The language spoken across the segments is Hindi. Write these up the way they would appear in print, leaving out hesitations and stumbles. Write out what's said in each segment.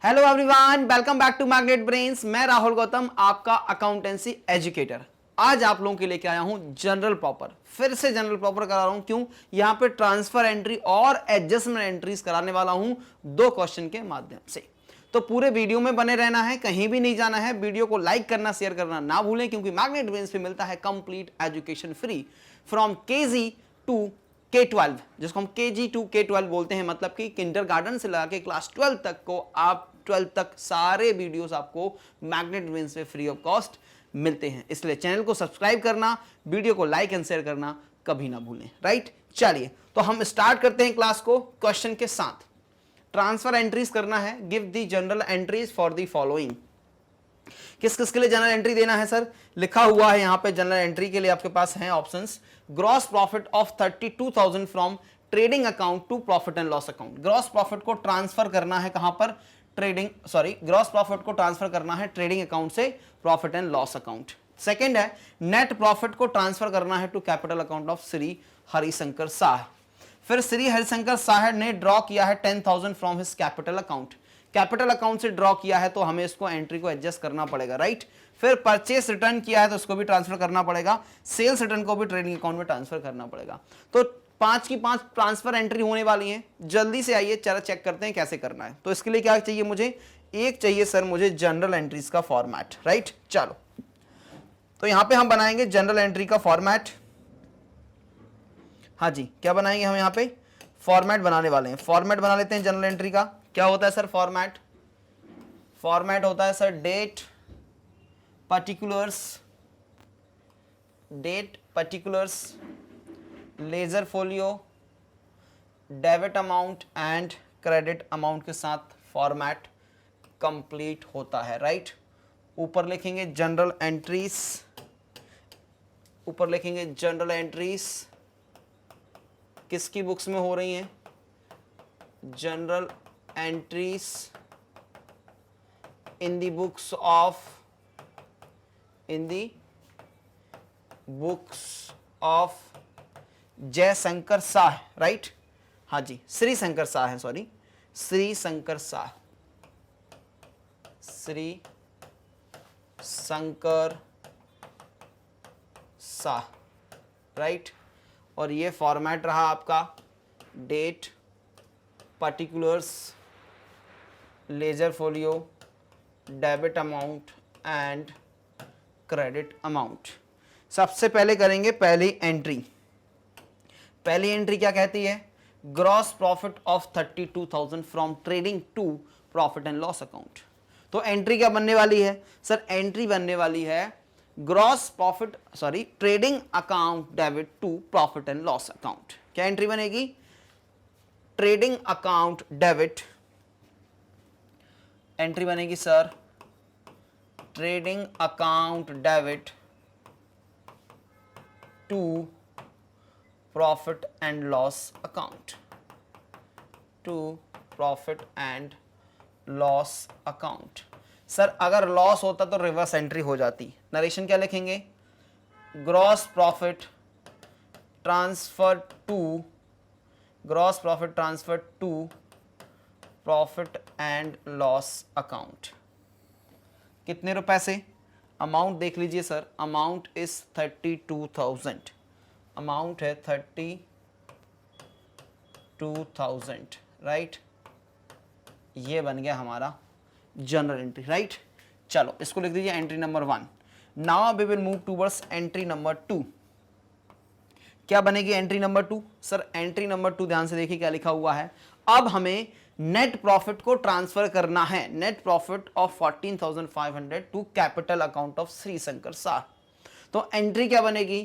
Hello everyone, welcome back to magnet brains. मैं राहुल गौतम, आपका अकाउंटेंसी एजुकेटर। आज आप लोगों के लेके आया हूं जनरल प्रॉपर। फिर से जनरल प्रॉपर करा रहा हूं, क्यों? यहां पे ट्रांसफर एंट्री और एडजस्टमेंट एंट्रीज कराने वाला हूं 2 क्वेश्चन के माध्यम से। तो पूरे वीडियो में बने रहना है, कहीं भी नहीं जाना है। वीडियो को लाइक करना, शेयर करना ना भूलें, क्योंकि मैग्नेट ब्रेन्स पे मिलता है complete education free from KG to K12, जिसको हम KG टू K12 बोलते हैं। मतलब कि किंडरगार्टन से लगा के क्लास 12 तक को, आप 12 तक सारे वीडियोस आपको मैग्नेट ब्रेन्स पे फ्री ऑफ कॉस्ट मिलते हैं। इसलिए चैनल को सब्सक्राइब करना, वीडियो को लाइक एंड शेयर करना कभी ना भूलें। राइट, चलिए तो हम स्टार्ट करते हैं क्लास को क्वेश्चन के साथ। ट्रांसफर एंट्रीज करना है। Give the general entries for the following. किस किस के लिए जनरल एंट्री देना है सर? लिखा हुआ है यहां पे जनरल एंट्री के लिए आपके पास हैं options. Gross profit of 32,000 from trading account to profit and loss account. Gross profit को ट्रांसफर करना है कहां पर? ग्रॉस प्रॉफिट को ट्रांसफर करना है ट्रेडिंग अकाउंट से profit and loss account. Second है नेट प्रॉफिट को ट्रांसफर करना है to capital account of Shri Harishankar Shah. फिर श्री हरिशंकर शाह ने ड्रॉ किया है 10,000 from his capital account. Capital account से ड्रॉ किया है तो हमें इसको एंट्री को एडजस्ट करना पड़ेगा। राइट, फिर परचेस रिटर्न किया है तो उसको भी ट्रांसफर करना पड़ेगा। सेल्स रिटर्न को भी ट्रेडिंग अकाउंट में ट्रांसफर करना पड़ेगा। तो 5 की 5 ट्रांसफर एंट्री होने वाली हैं। जल्दी से आइए, चलो चेक करते हैं कैसे करना है। तो इसके लिए क्या चाहिए मुझे? एक चाहिए सर मुझे जनरल एंट्रीज का फॉर्मेट। राइट, चलो तो यहां पे हम बनाएंगे जनरल एंट्री का फॉर्मेट। हाँ जी, क्या बनाएंगे हम? यहाँ पे फॉर्मेट बनाने वाले हैं। फॉर्मेट बना लेते हैं जनरल एंट्री का। क्या होता है सर फॉर्मेट? फॉर्मेट होता है sir date particulars, ledger folio, debit amount and credit amount के साथ फॉर्मेट कंप्लीट होता है। राइट, ऊपर लिखेंगे जनरल एंट्रीज, किसकी बुक्स में हो रही हैं? Journal entries in the books of Jayshankar Shah. Right, हाँ जी, श्री शंकर शाह है, सॉरी, श्री शंकर शाह राइट। और ये फॉर्मेट रहा आपका date, particulars, ledger folio, debit amount and credit amount. सबसे पहले करेंगे पहली एंट्री क्या कहती है? Gross profit of 32,000 from trading to profit and loss account. तो एंट्री क्या बनने वाली है सर? एंट्री बनने वाली है trading account debit to profit and loss account. क्या एंट्री बनेगी? ट्रेडिंग अकाउंट डेबिट, एंट्री बनेगी sir trading account debit to profit and loss account. Sir अगर लॉस होता तो रिवर्स एंट्री हो जाती। नरेशन क्या लिखेंगे? Gross profit transfer to profit and loss account. कितने रुपए से? अमाउंट देख लीजिए सर, अमाउंट इज 32,000, अमाउंट है 32,000। राइट, ये बन गया हमारा जनरल एंट्री। राइट, चलो इसको लिख दीजिए entry number 1। Now we will move towards entry number 2। क्या बनेगी entry number 2? Sir entry number 2 ध्यान से देखिए क्या लिखा हुआ है। अब हमें नेट प्रॉफिट को ट्रांसफर करना है। Net profit of 14,500 to capital account of Shri Shankar Shah. तो एंट्री क्या बनेगी?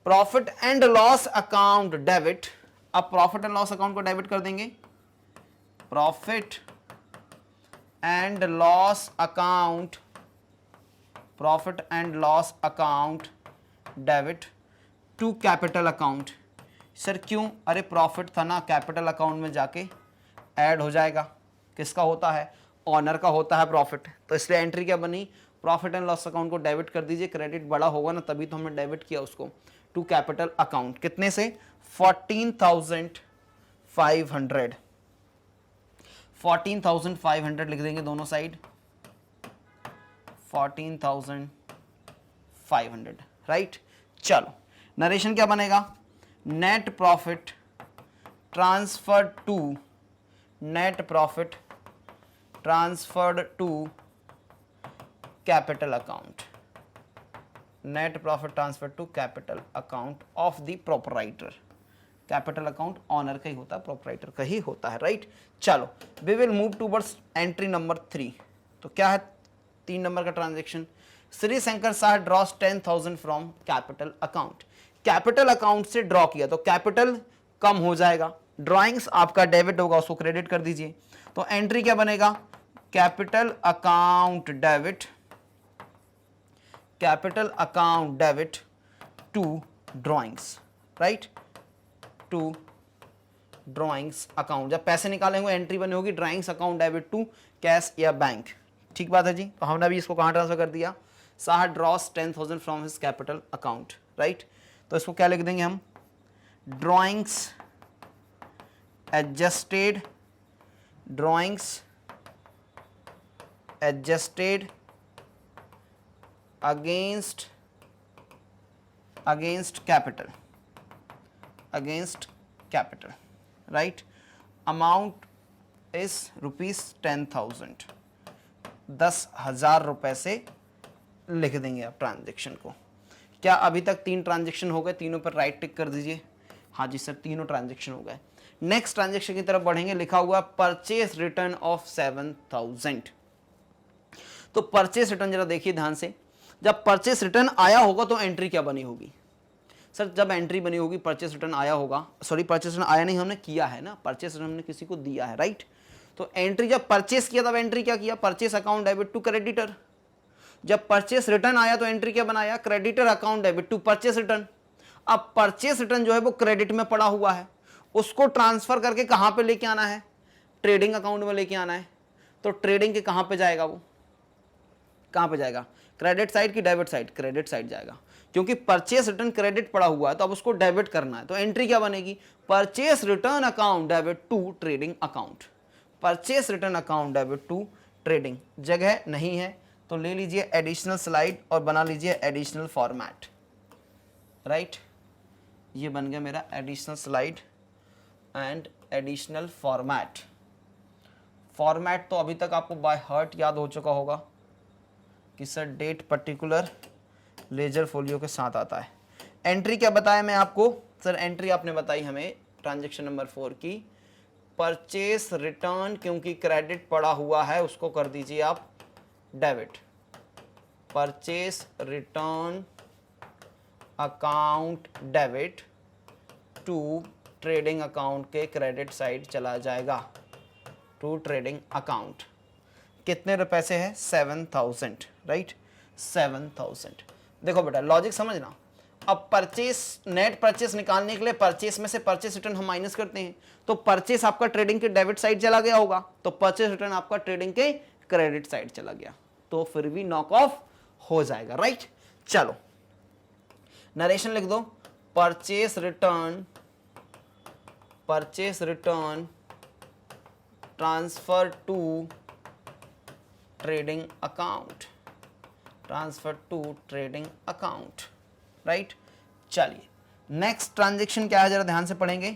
Profit and loss account debit. अब प्रॉफिट एंड लॉस अकाउंट को डेबिट कर देंगे। Profit and loss account debit to capital account. Sir क्यों? अरे प्रॉफिट था ना, कैपिटल अकाउंट में जाके ऐड हो जाएगा। किसका होता है? ऑनर का होता है प्रॉफिट। तो इसलिए एंट्री क्या बनी? प्रॉफिट एंड लॉस अकाउंट को डेबिट कर दीजिए। क्रेडिट बड़ा होगा ना, तभी तो हमने डेबिट किया उसको टू कैपिटल अकाउंट। कितने से? 14,500 14,500 लिख देंगे दोनों साइड, 14,500, राइट। चलो नरेशन क्या बनेगा, net profit transferred to, net profit transferred to capital account, net profit transfer to capital account of the proprietor. Capital account owner का ही होता है, प्रोपराइटर का ही होता है, राइट। चलो we will move towards entry number 3। तो क्या है 3 नंबर का transaction, Shri Shankar Shah draws 10,000 from capital account. Capital account से ड्रॉ किया तो कैपिटल कम हो जाएगा, ड्रॉइंग्स आपका डेबिट होगा, उसको क्रेडिट कर दीजिए। तो एंट्री क्या बनेगा, capital account debit, capital account debit to drawings, right, to drawings account. जब पैसे निकालेंगे एंट्री बनी होगी drawings account debit to cash या बैंक। ठीक बात है जी। तो हमने अभी इसको कहाँ ट्रांसफर कर दिया, Shah draws 10,000 from his capital account, right. तो इसको क्या लिख देंगे हम, drawings adjusted, drawings adjusted against capital, against capital, right. Amount is ₹10,000, 10,000 रुपए से लिख देंगे आप ट्रांजेक्शन को। क्या अभी तक 3 ट्रांजेक्शन हो गए, तीनों पर राइट टिक कर दीजिए। हाँ जी सर, तीनों ट्रांजेक्शन हो गए। नेक्स्ट ट्रांजेक्शन की तरफ बढ़ेंगे, लिखा हुआ परचेस रिटर्न ऑफ 7,000। तो परचेस रिटर्न जरा देखिए ध्यान से, जब परचेस रिटर्न आया होगा तो एंट्री क्या बनी होगी सर, जब एंट्री बनी होगी परचेस रिटर्न आया होगा, सॉरी परचेस रिटर्न आया नहीं, हमने किया है ना, परचेस रिटर्न हमने किसी को दिया है, राइट। तो एंट्री जब परचेस किया तब एंट्री क्या किया, purchase account debit to creditor. जब परचेस रिटर्न आया तो एंट्री क्या बनाया, creditor account debit to purchase return. अब परचेस रिटर्न जो है वो क्रेडिट में पड़ा हुआ है, उसको ट्रांसफर करके कहां पे लेके आना है, ट्रेडिंग अकाउंट में लेके आना है। तो ट्रेडिंग के कहां पे जाएगा, वो कहां पे जाएगा, क्रेडिट साइड की डेबिट साइड, क्रेडिट साइड जाएगा, क्योंकि परचेस रिटर्न क्रेडिट पड़ा हुआ है तो अब उसको डेबिट करना है। तो एंट्री क्या बनेगी, purchase return account debit to trading account, purchase return account debit to trading. जगह नहीं है तो ले लीजिए एडिशनल स्लाइड और बना लीजिए एडिशनल फॉर्मेट, राइट। ये बन गया मेरा additional slide and additional format. Format तो अभी तक आपको बाय हार्ट याद हो चुका होगा कि sir date particular ledger folio के साथ आता है। एंट्री क्या बताया मैं आपको सर, एंट्री आपने बताई हमें ट्रांजैक्शन नंबर 4 की, परचेस रिटर्न, क्योंकि क्रेडिट पड़ा हुआ है उसको कर दीजिए आप debit, purchase return account debit to trading account के क्रेडिट साइड चला जाएगा, टू ट्रेडिंग अकाउंट। कितने रुपए से है, 7,000, राइट, 7,000। देखो बेटा लॉजिक समझना, अब परचेस, नेट परचेस निकालने के लिए परचेस में से परचेस रिटर्न हम माइनस करते हैं, तो परचेस आपका ट्रेडिंग के डेबिट साइड चला गया होगा, तो परचेस रिटर्न आपका ट्रेडिंग के क्रेडिट साइड चला गया, तो फिर भी नॉक ऑफ हो जाएगा, राइट। चलो नरेशन लिख दो, purchase return transfer to trading account, transfer to trading account, right. चलिए नेक्स्ट ट्रांजेक्शन क्या है जरा ध्यान से पढ़ेंगे।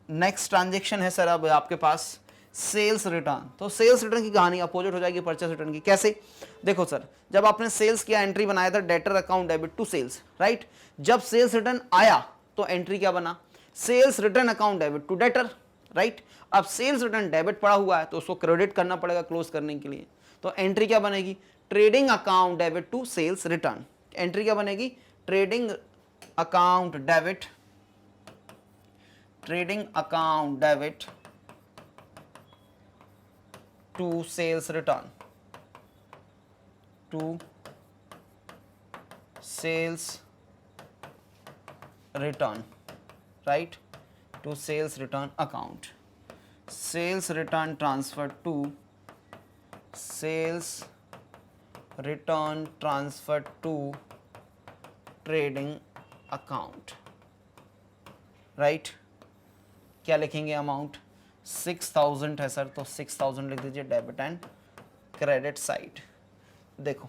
नेक्स्ट ट्रांजेक्शन है सर अब आपके पास सेल्स रिटर्न। तो सेल्स रिटर्न की कहानी अपोजिट हो जाएगी परचेस रिटर्न की। कैसे, देखो सर, जब आपने सेल्स किया एंट्री बनाया था debtor account debit to sales, right. जब सेल्स रिटर्न आया तो एंट्री क्या बना, sales return account debit to debtor, right. अब सेल्स रिटर्न डेबिट पड़ा हुआ है तो उसको क्रेडिट करना पड़ेगा क्लोज करने के लिए, तो एंट्री क्या बनेगी, trading account debit to sales return. Entry क्या बनेगी, trading account debit, trading account debit to sales return, to sales return, right, to sales return account. Sales return transfer to sales return transfer to trading account, right. क्या लिखेंगे अमाउंट, 6000 है सर, तो 6000 लिख दीजिए डेबिट एंड क्रेडिट साइड। देखो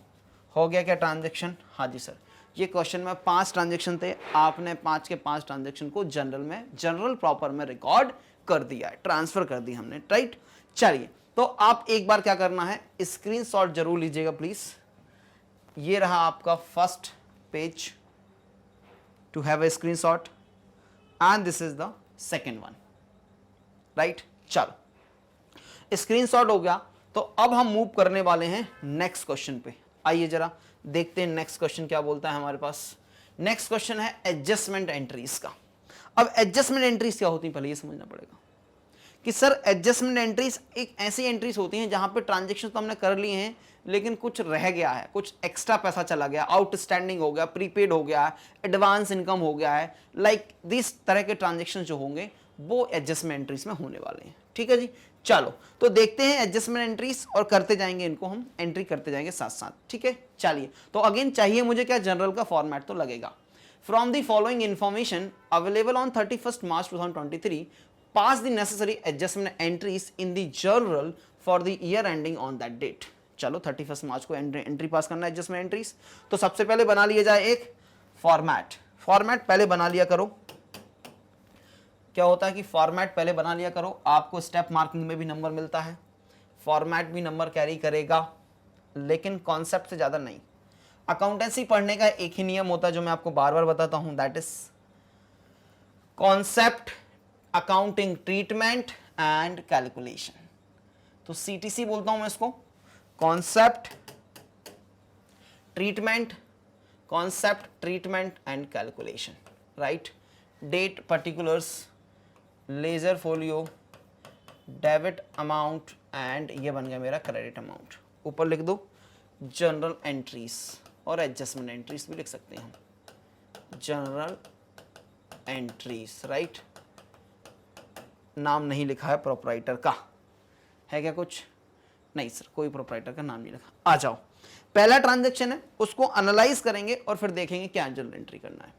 हो गया क्या ट्रांजेक्शन? हाँ जी सर, ये क्वेश्चन में 5 ट्रांजेक्शन थे, आपने 5 के 5 ट्रांजेक्शन को जनरल प्रॉपर में रिकॉर्ड कर दिया है, ट्रांसफर कर दी हमने, राइट। चलिए, तो आप एक बार क्या करना है, स्क्रीनशॉट जरूर लीजिएगा प्लीज। ये रहा आपका first page, to have a screenshot, and this is the second one, right. चलो स्क्रीनशॉट हो गया, तो अब हम मूव करने वाले हैं नेक्स्ट क्वेश्चन पे। आइए जरा देखते हैं नेक्स्ट क्वेश्चन क्या बोलता है हमारे पास। नेक्स्ट क्वेश्चन है एडजस्टमेंट एंट्रीज का। अब एडजस्टमेंट एंट्रीज क्या होती है, पहले ये समझना पड़ेगा कि सर एडजस्टमेंट एंट्रीज एक ऐसी एंट्रीज होती हैं जहां पे ट्रांजेक्शन तो हमने कर लिए हैं, लेकिन कुछ रह गया है, कुछ एक्स्ट्रा पैसा चला गया, आउटस्टैंडिंग हो गया, प्रीपेड हो गया है, एडवांस इनकम हो गया है, लाइक दिस तरह के ट्रांजेक्शन जो होंगे वो एडजस्टमेंट एंट्रीज में होने वाले हैं। ठीक है जी, चलो तो देखते हैं एडजस्टमेंट एंट्रीज और करते जाएंगे, इनको हम एंट्री करते जाएंगे साथ साथ। ठीक है, चलिए तो अगेन चाहिए मुझे क्या, जनरल का फॉर्मेट तो लगेगा। From the following information available on 31 March 2023, pass the necessary adjustment entries in the journal for the year ending on that date। चलो 31 मार्च को एंट्री पास करना है एडजस्टमेंट एंट्रीज। तो सबसे पहले बना लिया जाए एक फॉर्मेट। फॉर्मेट पहले बना लिया करो। क्या होता है कि फॉर्मेट पहले बना लिया करो, आपको स्टेप मार्किंग में भी नंबर मिलता है, फॉर्मेट भी नंबर कैरी करेगा, लेकिन कॉन्सेप्ट से ज्यादा नहीं। अकाउंटेंसी पढ़ने का एक ही नियम होता है जो मैं आपको बार बार बताता हूं, that is concept, accounting treatment and calculation. तो सीटीसी बोलता हूं मैं इसको, concept treatment, concept treatment and calculation, right. Date, particulars, ledger folio, debit amount and ये बन गया मेरा क्रेडिट अमाउंट। ऊपर लिख दो जनरल एंट्रीज, और एडजस्टमेंट एंट्रीज भी लिख सकते हैं, जनरल एंट्रीज, राइट। नाम नहीं लिखा है प्रोपराइटर का, है क्या कुछ? नहीं सर, कोई प्रोपराइटर का नाम नहीं लिखा। आ जाओ, पहला ट्रांजैक्शन है, उसको एनालाइज करेंगे और फिर देखेंगे क्या जनरल एंट्री करना है।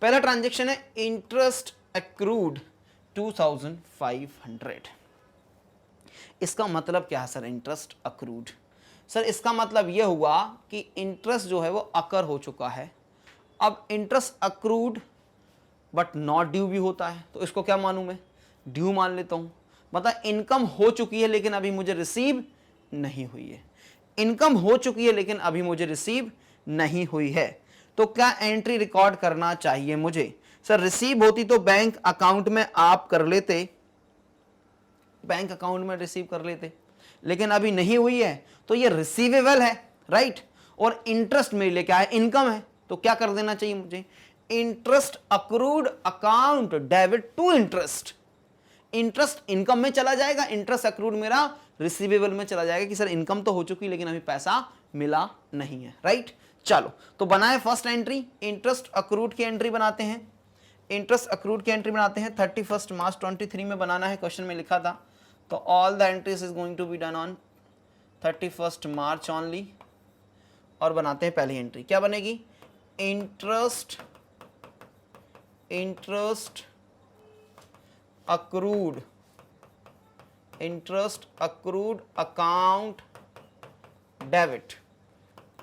पहला ट्रांजैक्शन है इंटरेस्ट एक्रूड 2500। इसका मतलब क्या है सर, इंटरेस्ट अक्रूड? सर इसका मतलब यह हुआ कि इंटरेस्ट जो है वो अकर हो चुका है। अब interest accrued but not due भी होता है, तो इसको क्या मानूं मैं, ड्यू मान लेता हूं। मतलब इनकम हो चुकी है लेकिन अभी मुझे रिसीव नहीं हुई है, इनकम हो चुकी है लेकिन अभी मुझे रिसीव नहीं हुई है। तो क्या एंट्री रिकॉर्ड करना चाहिए मुझे? सर रिसीव होती तो बैंक अकाउंट में आप कर लेते, बैंक अकाउंट में रिसीव कर लेते, लेकिन अभी नहीं हुई है तो ये रिसीवेबल है, राइट। और इंटरेस्ट मेरे लिए क्या है, इनकम है, तो क्या कर देना चाहिए मुझे, interest accrued account debit to interest. Interest income में चला जाएगा, इंटरेस्ट अक्रूड मेरा रिसीवेबल में चला जाएगा कि सर इनकम तो हो चुकी लेकिन अभी पैसा मिला नहीं है, राइट। चलो तो बनाए फर्स्ट एंट्री, इंटरेस्ट अक्रूड की एंट्री बनाते हैं। इंटरेस्ट अक्रूड की एंट्री बनाते हैं 31 मार्च 23 में बनाना है, क्वेश्चन में लिखा था। तो all the entries is going to be done on 31 March only. और बनाते हैं पहली एंट्री, क्या बनेगी, interest accrued account debit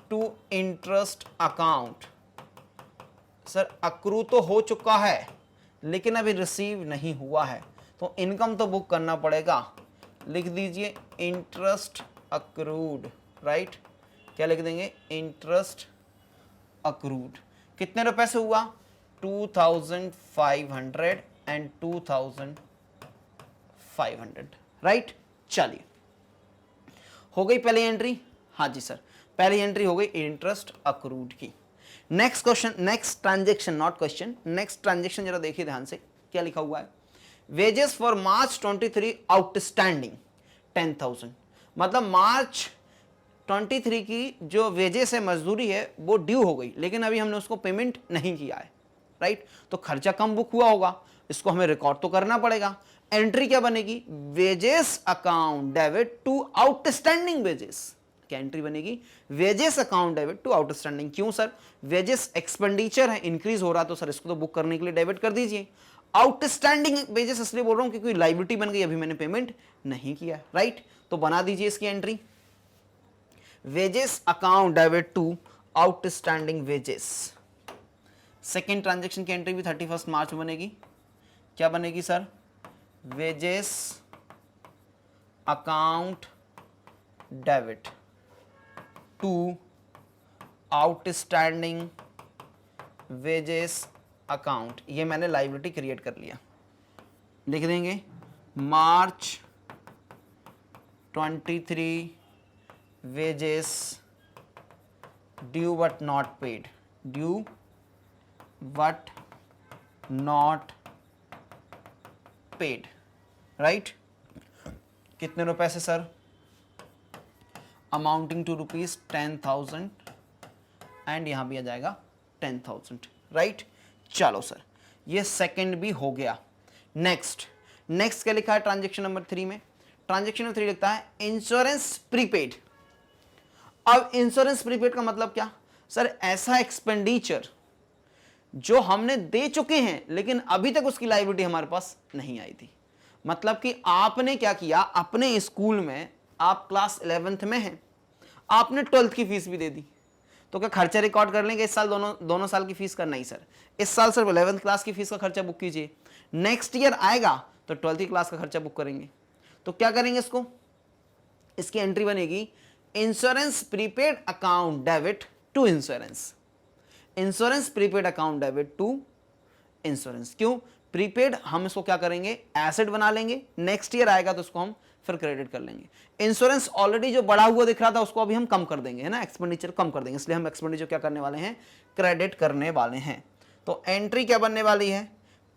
to interest account. Sir accrue तो हो चुका है लेकिन अभी रिसीव नहीं हुआ है, तो इनकम तो बुक करना पड़ेगा। लिख दीजिए इंटरेस्ट अक्रूड, राइट। क्या लिख देंगे, इंटरेस्ट अक्रूड। कितने रुपए से हुआ, 2500 एंड 2500, राइट। चलिए हो गई पहली एंट्री, हाँ जी सर पहली एंट्री हो गई इंटरेस्ट अक्रूड की। Next question, next transaction, not question, next transaction जरा देखिए ध्यान से, क्या लिखा हुआ है, वेजेस फॉर मार्च 23 आउटस्टैंडिंग 10,000। मतलब मार्च 23 की जो वेजेस है, मजदूरी है, वो ड्यू हो गई लेकिन अभी हमने उसको पेमेंट नहीं किया है, राइट। तो खर्चा कम बुक हुआ होगा, इसको हमें रिकॉर्ड तो करना पड़ेगा। एंट्री क्या बनेगी, wages account debit to outstanding wages. क्या एंट्री बनेगी, wages account debit to outstanding. क्यों सर, वेजेस एक्सपेंडिचर है, इंक्रीज हो रहा, तो सर इसको तो बुक करने के लिए डेबिट कर दीजिए। आउटस्टैंडिंग वेजेस इसलिए बोल रहा हूं क्योंकि लाइबिलिटी बन गई, अभी मैंने पेमेंट नहीं किया, राइट। तो बना दीजिए इसकी entry, wages account debit to outstanding wages. Second transaction की एंट्री भी 31 मार्च बनेगी। क्या बनेगी sir? Wages account debit to outstanding wages account. ये मैंने लाइबिलिटी क्रिएट कर लिया, लिख देंगे March 23 wages due but not paid, due but not paid, right. कितने रुपए से सर? अमाउंटिंग टू ₹10,000 एंड यहां भी आ जाएगा 10,000, राइट। चलो सर, ये सेकंड भी हो गया। नेक्स्ट क्या लिखा है ट्रांजेक्शन नंबर 3 में? ट्रांजेक्शन नंबर 3 लिखता है इंश्योरेंस प्रीपेड। अब इंश्योरेंस प्रीपेड का मतलब क्या सर? ऐसा एक्सपेंडिचर जो हमने दे चुके हैं लेकिन अभी तक उसकी लायबिलिटी हमारे पास नहीं आई थी। मतलब कि आपने क्या किया, अपने स्कूल में आप क्लास 11th में हैं, आपने 12th की फीस भी दे दी, तो क्या खर्चा रिकॉर्ड कर लेंगे इस साल दोनों साल की फीस का? नहीं सर, इस साल सिर्फ 11th क्लास की फीस का खर्चा बुक कीजिए, नेक्स्ट ईयर आएगा तो 12th की क्लास का खर्चा बुक करेंगे। तो क्या करेंगे इसको? इसकी एंट्री बनेगी insurance prepaid account debit to insurance, insurance prepaid account debit to insurance. क्यों? प्रीपेड हम इसको क्या करेंगे? एसेट बना लेंगे, नेक्स्ट ईयर आएगा तो उसको हम फिर क्रेडिट कर लेंगे। इंश्योरेंस ऑलरेडी जो बढ़ा हुआ दिख रहा था उसको अभी हम कम कर देंगे, है ना, एक्सपेंडिचर कम कर देंगे, इसलिए हम एक्सपेंडिचर क्या करने वाले हैं? क्रेडिट करने वाले हैं। तो एंट्री क्या बनने वाली है?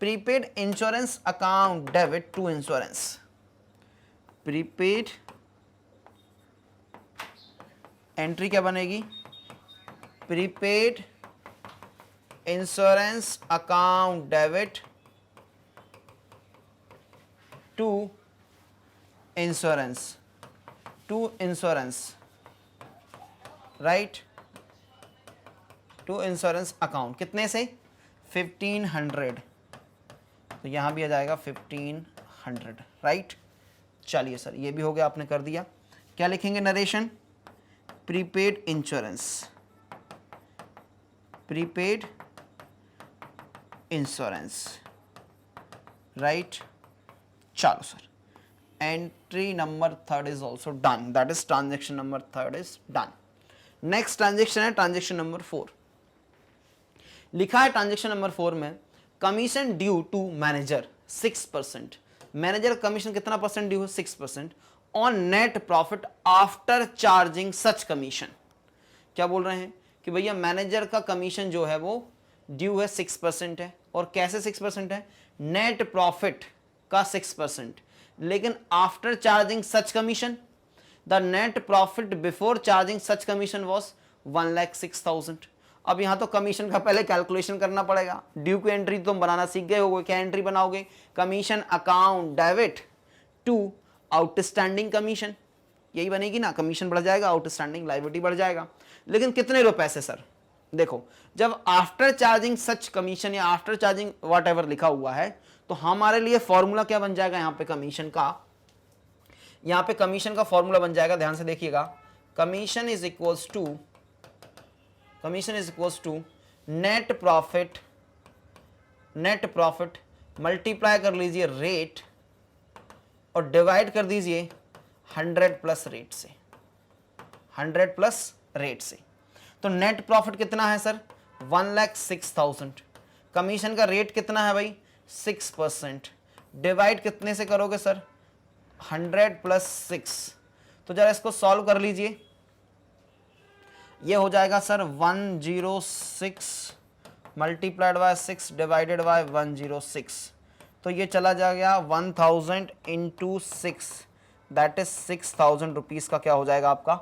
Prepaid insurance account debit to insurance, prepaid entry क्या बनेगी? Prepaid insurance account debit to insurance, right, to insurance account. कितने से? 1500, तो यहां भी आ जाएगा 1500, राइट। चलिए सर, ये भी हो गया, आपने कर दिया। क्या लिखेंगे narration? Prepaid insurance, prepaid insurance, right. चलो sir, entry number 3 is also done, that is transaction number 3 is done. Next transaction है ट्रांजेक्शन नंबर 4। लिखा है ट्रांजेक्शन नंबर 4 में commission due to manager 6%। Manager commission कितना परसेंट ड्यू है? 6% on net profit after charging such commission. क्या बोल रहे हैं कि भैया मैनेजर का कमीशन जो है वो ड्यू है 6% है, और कैसे 6% है? नेट प्रॉफिट का 6%, लेकिन after charging such commission the net profit before charging such commission was 1,06,000। अब यहां तो कमीशन का पहले कैलकुलेशन करना पड़ेगा। ड्यू की एंट्री तुम बनाना सीख गए होगे, क्या एंट्री बनाओगे? Commission account debit to outstanding commission, यही बनेगी ना। कमीशन बढ़ जाएगा, आउटस्टैंडिंग लायबिलिटी बढ़ जाएगा, लेकिन कितने रुपए से सर? देखो, जब आफ्टर चार्जिंग सच कमीशन या आफ्टर चार्जिंग वॉट एवर लिखा हुआ है तो हमारे लिए फॉर्मूला क्या बन जाएगा? यहां पे कमीशन का फॉर्मूला बन जाएगा, ध्यान से देखिएगा। Commission is equals to net profit multiply कर लीजिए रेट और डिवाइड कर दीजिए 100 प्लस रेट से, 100 प्लस रेट से। तो नेट प्रॉफिट कितना है सर? 1,06,000। कमीशन का रेट कितना है भाई? 6%। डिवाइड कितने से करोगे सर? 100 प्लस 6। तो जरा इसको सॉल्व कर लीजिए। ये हो जाएगा sir 106 multiplied by 6 divided by 106। तो ये चला जाएगा 1000 इंटू 6, दैट इज 6,000 रुपीज का क्या हो जाएगा आपका?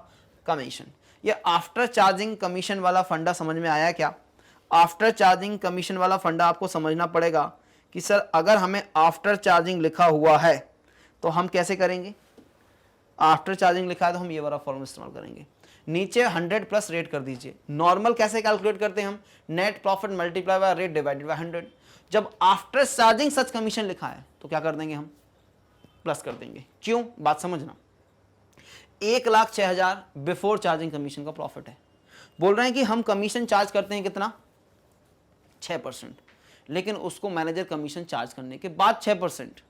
कमीशन। ये आफ्टर चार्जिंग कमीशन वाला फंडा समझ में आया क्या? आफ्टर चार्जिंग कमीशन वाला फंडा आपको समझना पड़ेगा कि सर अगर हमें आफ्टर चार्जिंग लिखा हुआ है तो हम कैसे करेंगे? आफ्टर चार्जिंग लिखा है तो हम ये वाला फॉर्मूला इस्तेमाल करेंगे। नीचे 100 प्लस रेट कर दीजिए। नॉर्मल कैसे कैलकुलेट करते हैं हम? Net profit multiply by rate divided by 100। जब आफ्टर चार्जिंग सच कमीशन लिखा है तो क्या कर देंगे हम, प्लस कर देंगे। क्यों, बात समझना। 1,06,000 बिफोर चार्जिंग कमीशन का प्रॉफिट है। बोल रहे हैं कि हम कमीशन चार्ज करते हैं कितना, 6%, लेकिन उसको मैनेजर कमीशन चार्ज करने के बाद 6%,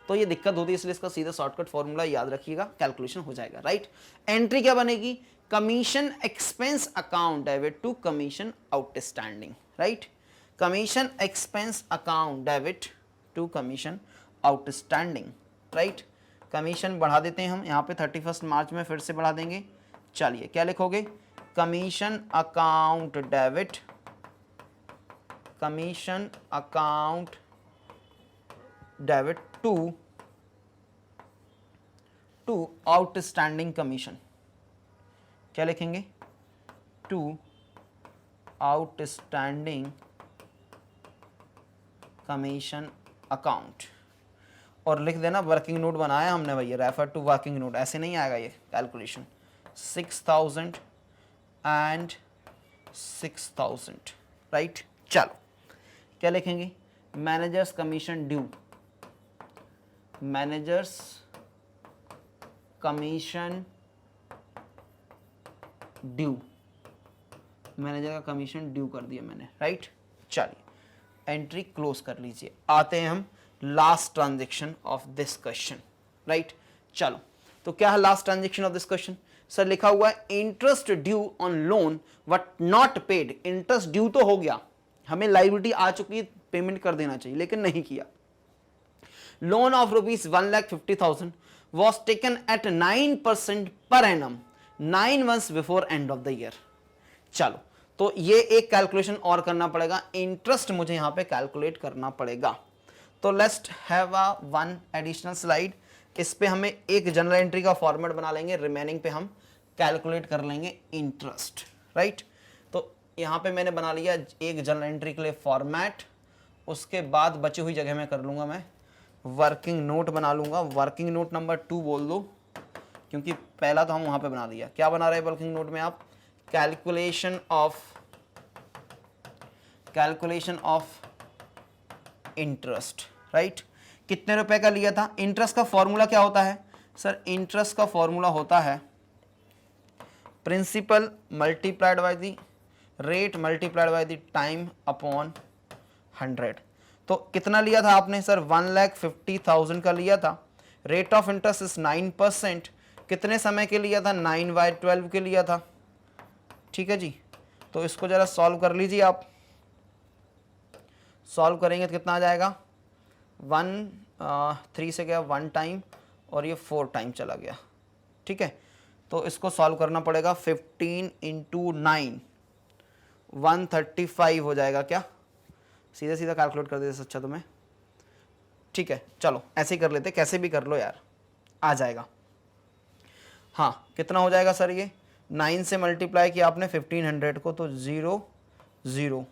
तो ये दिक्कत होती है, इसलिए इसका सीधा शॉर्टकट फॉर्मूला याद रखिएगा, कैलकुलेशन हो जाएगा, राइट। एंट्री क्या बनेगी, commission expense account debit to commission outstanding, right. Commission expense account debit to commission outstanding, right. Commission बढ़ा देते हैं हम यहाँ पे 31 मार्च में फिर से बढ़ा देंगे। चलिए क्या लिखोगे, commission account debit, commission account debit to outstanding commission. क्या लिखेंगे, टू आउटस्टैंडिंग कमीशन अकाउंट, और लिख देना वर्किंग नोट बनाया हमने भैया, रेफर टू वर्किंग नोट, ऐसे नहीं आएगा ये कैलकुलेशन। 6,000 and 6,000, right. चलो क्या लिखेंगे, managers commission due, managers commission due, manager का कमीशन ड्यू कर दिया मैंने, राइट। चलिए एंट्री क्लोज कर लीजिए। आते हैं हम last transaction of this question, right. चलो तो क्या है last transaction of this question, sir लिखा हुआ है interest due on loan but not paid. Interest due तो हो गया, हमें लायबिलिटी आ चुकी है, पेमेंट कर देना चाहिए, लेकिन नहीं किया। Loan of rupees 1,50,000 was taken at 9% per annum 9 months before end of the year। चलो तो ये एक कैलकुलेशन और करना पड़ेगा, इंटरेस्ट मुझे यहां पे कैलकुलेट करना पड़ेगा। तो let's have a one additional slide, इस पे हमें एक जनरल एंट्री का फॉर्मेट बना लेंगे, रिमेनिंग पे हम कैलकुलेट कर लेंगे इंटरेस्ट, राइट। तो यहाँ पे मैंने बना लिया एक जनरल एंट्री के लिए फॉर्मेट, उसके बाद बची हुई जगह में कर लूँगा मैं वर्किंग नोट बना लूँगा। वर्किंग नोट नंबर 2 बोल दो, क्योंकि पहला तो हम वहाँ पे बना लिया। क्या बना रहे हैं वर्किंग नोट में आप, कैलकुलेशन ऑफ इंटरेस्ट, राइट। कितने रुपए का लिया था, इंटरेस्ट का फॉर्मूला क्या होता है सर, इंटरेस्ट का फॉर्मूला होता है principal multiplied by the rate multiplied by the time upon 100। तो कितना लिया था आपने सर, 1,50,000 का लिया था। रेट ऑफ इंटरेस्ट इज 9%, कितने समय के लिया था, 9/12 के लिया था, ठीक है जी। तो इसको जरा सॉल्व कर लीजिए आप, सॉल्व करेंगे तो कितना आ जाएगा, 3 से गया 1 टाइम और ये 4 टाइम चला गया, ठीक है। तो इसको सॉल्व करना पड़ेगा, 15 × 9 135 हो जाएगा। क्या सीधा सीधा कैलकुलेट कर देते अच्छा तुम्हें, ठीक है। चलो ऐसे ही कर लेते, कैसे भी कर लो यार, आ जाएगा। हाँ कितना हो जाएगा सर, ये 9 से मल्टीप्लाई किया आपने 1500 को, तो 0 0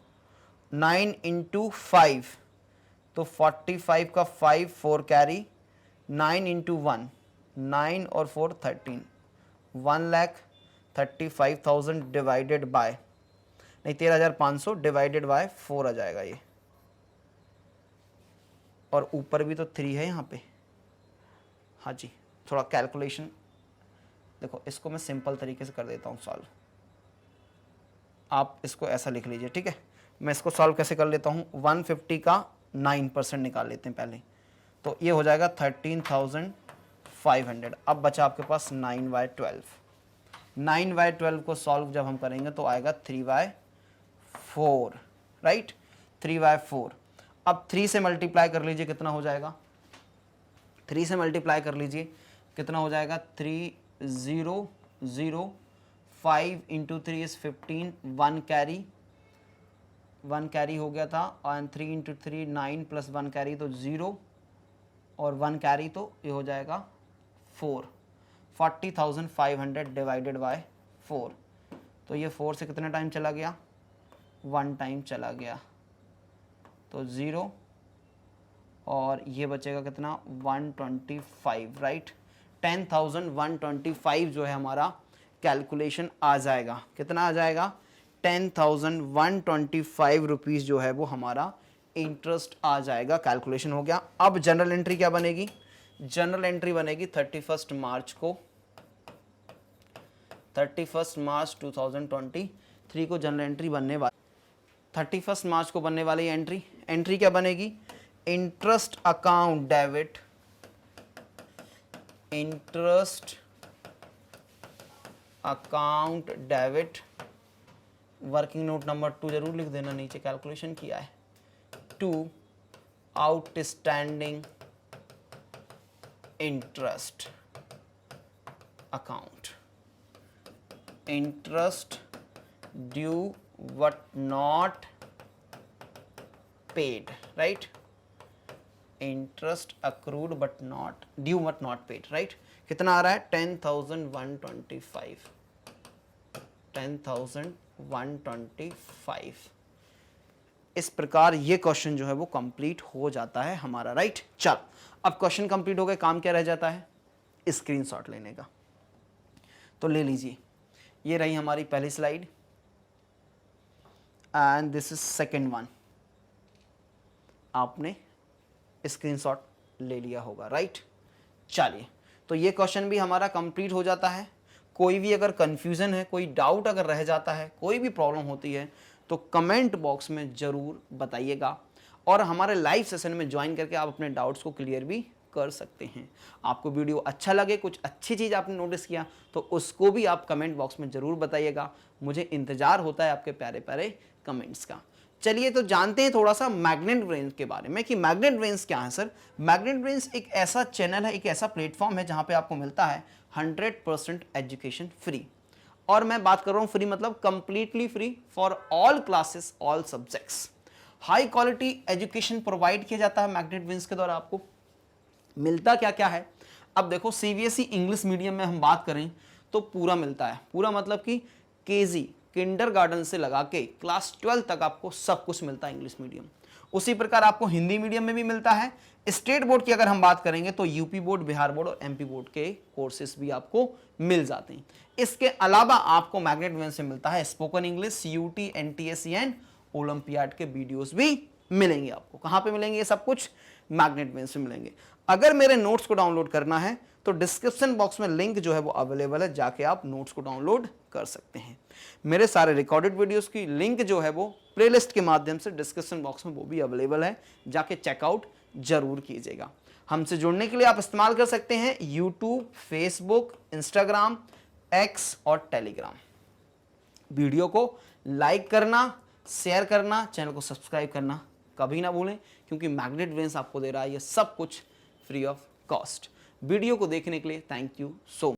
9 × 5 तो 45 का 5 4 कैरी, 9 × 1 9 और 4 13, 1,35,000 डिवाइडेड बाय नहीं 13,500 डिवाइडेड बाय 4 आ जाएगा ये, और ऊपर भी तो 3 है यहाँ पे। हाँ जी, थोड़ा कैलकुलेशन देखो, इसको मैं सिंपल तरीके से कर देता हूँ सॉल्व, आप इसको ऐसा लिख लीजिए, ठीक है। मैं इसको सॉल्व कैसे कर लेता हूँ, 150 का 9% निकाल लेते हैं पहले, तो ये हो जाएगा 13,500। अब बचा आपके पास 9/12, 9/12 को सॉल्व जब हम करेंगे तो आएगा 3/4, राइट, 3/4। अब 3 से मल्टीप्लाई कर लीजिए, कितना हो जाएगा, 3 से मल्टीप्लाई कर लीजिए कितना हो जाएगा, 3 0 0 5 × 3 इज 15, 1 कैरी हो गया था, और 3 × 3 9 + 1 कैरी तो 0, और 1 कैरी तो ये हो जाएगा 4, 40,500 डिवाइडेड बाय 4। तो ये 4 से कितने टाइम चला गया, 1 टाइम चला गया, तो 0, और ये बचेगा कितना 125, राइट। 10,125 जो है हमारा कैलकुलेशन आ जाएगा, कितना आ जाएगा, 10,125 रुपीज़ जो है वो हमारा इंटरेस्ट आ जाएगा, कैलकुलेशन हो गया। अब जनरल एंट्री क्या बनेगी, जनरल एंट्री बनेगी 31 मार्च को, 31 मार्च 2023 को जनरल एंट्री बनने वाली, 31 मार्च को बनने वाली एंट्री। एंट्री क्या बनेगी, interest account debit, interest account debit, working note number 2 जरूर लिख देना, नीचे कैलकुलेशन किया है, to outstanding interest account, interest due but not paid, right, interest accrued but not due but not paid, right. कितना आ रहा है 10,125, 10,125। इस प्रकार ये क्वेश्चन जो है वो कंप्लीट हो जाता है हमारा, राइट। चल अब क्वेश्चन कंप्लीट हो गए, काम क्या रह जाता है, स्क्रीनशॉट लेने का। तो ले लीजिए, ये रही हमारी पहली slide and this is second one. आपने स्क्रीनशॉट ले लिया होगा, राइट। चलिए, तो ये क्वेश्चन भी हमारा कंप्लीट हो जाता है। कोई भी अगर कंफ्यूजन है, कोई डाउट अगर रह जाता है, कोई भी प्रॉब्लम होती है तो कमेंट बॉक्स में ज़रूर बताइएगा, और हमारे लाइव सेशन में ज्वाइन करके आप अपने डाउट्स को क्लियर भी कर सकते हैं। आपको वीडियो अच्छा लगे, कुछ अच्छी चीज़ आपने नोटिस किया तो उसको भी आप कमेंट बॉक्स में ज़रूर बताइएगा। मुझे इंतज़ार होता है आपके प्यारे प्यारे कमेंट्स का। चलिए तो जानते हैं थोड़ा सा मैग्नेट ब्रेन्स के बारे में कि मैग्नेट ब्रेन्स क्या है। सर, मैग्नेट ब्रेन्स एक ऐसा चैनल है, एक ऐसा प्लेटफॉर्म है जहाँ पे आपको मिलता है 100% एजुकेशन फ्री। और मैं बात कर रहा हूँ फ्री मतलब completely free for all classes, all subjects. High quality education provide किया जाता है मैग्नेट ब्रेन्स के द्वारा। आपको मिलता क्या क्या है, अब देखो सीबीएसई इंग्लिश मीडियम में हम बात करें तो पूरा मिलता है, पूरा मतलब कि केजी किंडरगार्टन से लगा के क्लास 12 तक आपको सब कुछ मिलता है इंग्लिश मीडियम। उसी प्रकार आपको हिंदी मीडियम में भी मिलता है। स्टेट बोर्ड की अगर हम बात करेंगे तो यूपी बोर्ड, बिहार बोर्ड और एमपी बोर्ड के कोर्सेज भी आपको मिल जाते हैं। इसके अलावा आपको मैग्नेट ब्रेन्स से मिलता है spoken English, CUT, NTSC and olympiad के वीडियोस भी मिलेंगे आपको। कहाँ पे मिलेंगे ये सब कुछ, मैग्नेट ब्रेन्स में मिलेंगे। अगर मेरे नोट्स को डाउनलोड करना है तो डिस्क्रिप्शन बॉक्स में लिंक जो है वो अवेलेबल है, जाके आप नोट्स को डाउनलोड कर सकते हैं। मेरे सारे रिकॉर्डेड वीडियोस की लिंक जो है वो प्लेलिस्ट के माध्यम से डिस्क्रिप्शन बॉक्स में वो भी अवेलेबल है, जाके चेकआउट जरूर कीजिएगा। हमसे जुड़ने के लिए आप इस्तेमाल कर सकते हैं यूट्यूब, फेसबुक, इंस्टाग्राम, एक्स और टेलीग्राम। वीडियो को लाइक करना, शेयर करना, चैनल को सब्सक्राइब करना कभी ना भूलें, क्योंकि मैग्नेट ब्रेन्स आपको दे रहा है ये सब कुछ फ्री ऑफ कॉस्ट। वीडियो को देखने के लिए थैंक यू सो मच।